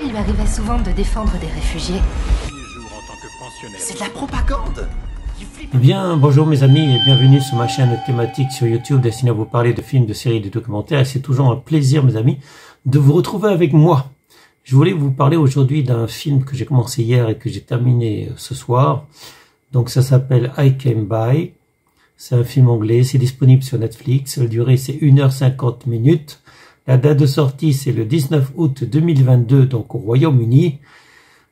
Il m'arrivait souvent de défendre des réfugiés. C'est de la propagande. Eh bien, bonjour mes amis et bienvenue sur ma chaîne thématique sur YouTube destinée à vous parler de films, de séries, de documentaires. Et c'est toujours un plaisir, mes amis, de vous retrouver avec moi. Je voulais vous parler aujourd'hui d'un film que j'ai commencé hier et que j'ai terminé ce soir. Donc ça s'appelle I Came By. C'est un film anglais, c'est disponible sur Netflix. La durée c'est 1h50 minutes. La date de sortie c'est le 19 août 2022, donc au Royaume-Uni.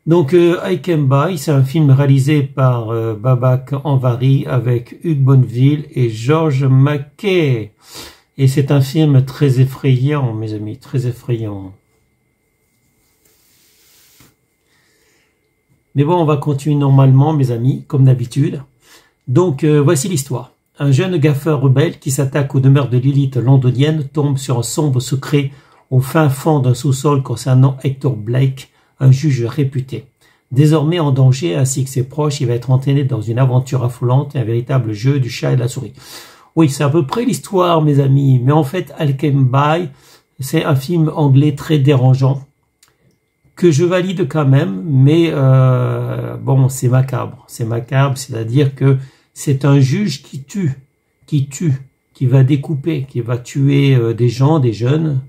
Donc I Came By, c'est un film réalisé par Babak Anvari avec Hugh Bonneville et George Mackay. Et c'est un film très effrayant, mes amis, très effrayant. Mais bon, on va continuer normalement, mes amis, comme d'habitude. Donc voici l'histoire. Un jeune gaffeur rebelle qui s'attaque aux demeures de l'élite londonienne tombe sur un sombre secret au fin fond d'un sous-sol concernant Hector Blake, un juge réputé. Désormais en danger, ainsi que ses proches, il va être entraîné dans une aventure affolante et un véritable jeu du chat et de la souris. Oui, c'est à peu près l'histoire, mes amis. Mais en fait, I Came By, c'est un film anglais très dérangeant, que je valide quand même, mais bon, c'est macabre. C'est macabre, c'est-à-dire que c'est un juge qui tue, qui va découper, qui va tuer des gens, des jeunes.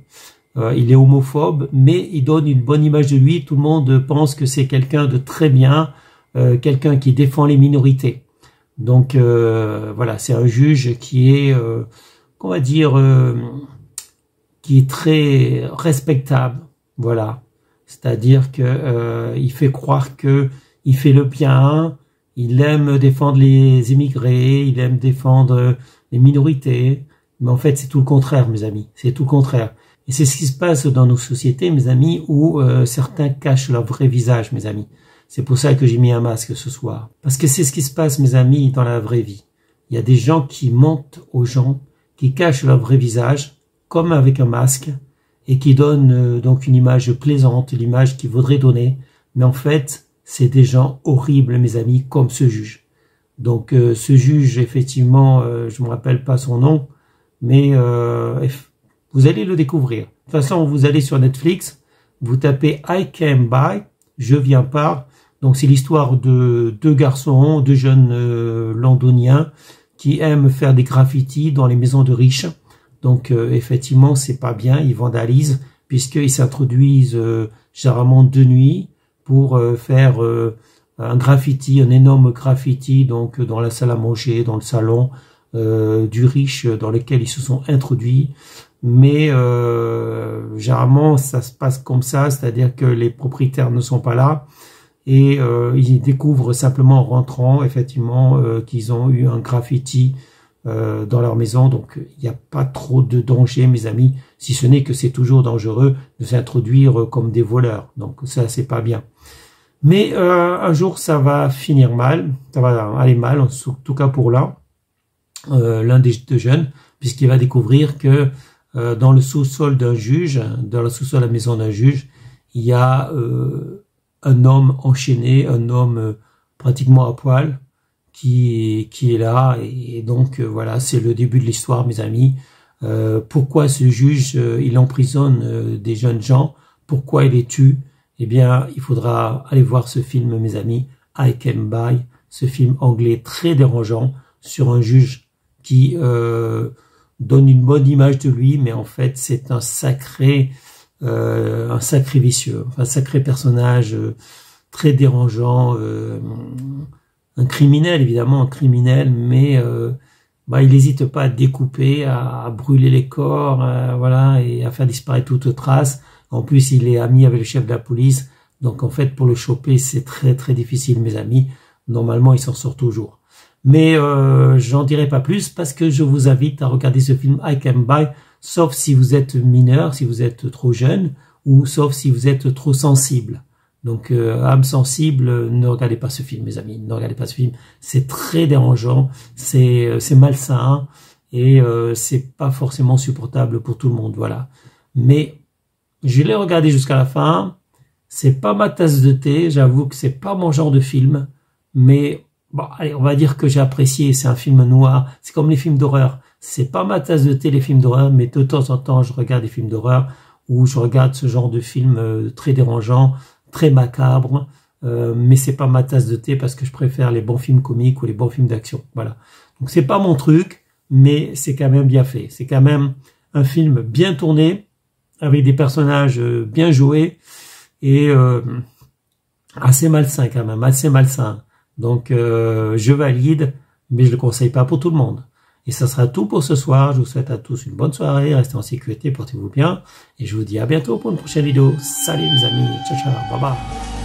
Il est homophobe, mais il donne une bonne image de lui. Tout le monde pense que c'est quelqu'un de très bien, quelqu'un qui défend les minorités. Donc voilà, c'est un juge qui est, on va dire, qui est très respectable. Voilà, c'est-à-dire que il fait croire que il fait le bien. Il aime défendre les immigrés, il aime défendre les minorités. Mais en fait, c'est tout le contraire, mes amis. C'est tout le contraire. Et c'est ce qui se passe dans nos sociétés, mes amis, où certains cachent leur vrai visage, mes amis. C'est pour ça que j'ai mis un masque ce soir. Parce que c'est ce qui se passe, mes amis, dans la vraie vie. Il y a des gens qui mentent aux gens, qui cachent leur vrai visage, comme avec un masque, et qui donnent donc une image plaisante, l'image qu'ils voudraient donner. Mais en fait, c'est des gens horribles, mes amis, comme ce juge. Donc ce juge, effectivement, je me rappelle pas son nom, mais vous allez le découvrir. De toute façon, vous allez sur Netflix, vous tapez I Came By, je viens par. Donc c'est l'histoire de deux garçons, deux jeunes londoniens qui aiment faire des graffitis dans les maisons de riches. Donc effectivement, c'est pas bien, ils vandalisent puisqu'ils s'introduisent généralement de nuit pour faire un graffiti, un énorme graffiti donc dans la salle à manger, dans le salon du riche dans lequel ils se sont introduits. Mais généralement ça se passe comme ça, c'est-à-dire que les propriétaires ne sont pas là et ils découvrent simplement en rentrant effectivement qu'ils ont eu un graffiti dans leur maison. Donc il n'y a pas trop de danger, mes amis, si ce n'est que c'est toujours dangereux de s'introduire comme des voleurs. Donc ça, c'est pas bien. Mais un jour ça va finir mal, ça va aller mal, en tout cas pour l'un des deux jeunes, puisqu'il va découvrir que dans le sous-sol d'un juge, dans le sous-sol de la maison d'un juge, il y a un homme enchaîné, un homme pratiquement à poil, qui est là. Et donc voilà, c'est le début de l'histoire, mes amis. Pourquoi ce juge, il emprisonne des jeunes gens, pourquoi il les tue? Eh bien, il faudra aller voir ce film, mes amis, I Came By, ce film anglais très dérangeant sur un juge qui donne une bonne image de lui, mais en fait, c'est un sacré vicieux, un sacré personnage très dérangeant, un criminel, évidemment, un criminel, mais il n'hésite pas à découper, à brûler les corps, voilà, et à faire disparaître toute trace. En plus, il est ami avec le chef de la police. Donc, en fait, pour le choper, c'est très, très difficile, mes amis. Normalement, il s'en sort toujours. Mais j'en dirai pas plus parce que je vous invite à regarder ce film I Came By, sauf si vous êtes mineur, si vous êtes trop jeune, ou sauf si vous êtes trop sensible. Donc, âme sensible, ne regardez pas ce film, mes amis. Ne regardez pas ce film. C'est très dérangeant, c'est malsain et c'est pas forcément supportable pour tout le monde. Voilà. Mais je l'ai regardé jusqu'à la fin. C'est pas ma tasse de thé. J'avoue que c'est pas mon genre de film. Mais bon, allez, on va dire que j'ai apprécié. C'est un film noir. C'est comme les films d'horreur. C'est pas ma tasse de thé, les films d'horreur. Mais de temps en temps, je regarde des films d'horreur où je regarde ce genre de film très dérangeant, très macabre, mais c'est pas ma tasse de thé parce que je préfère les bons films comiques ou les bons films d'action. Voilà. Donc c'est pas mon truc, mais c'est quand même bien fait. C'est quand même un film bien tourné, avec des personnages bien joués et assez malsain quand même, assez malsain. Donc je valide, mais je le conseille pas pour tout le monde. Et ça sera tout pour ce soir. Je vous souhaite à tous une bonne soirée, restez en sécurité, portez-vous bien. Et je vous dis à bientôt pour une prochaine vidéo. Salut mes amis, ciao ciao, bye bye.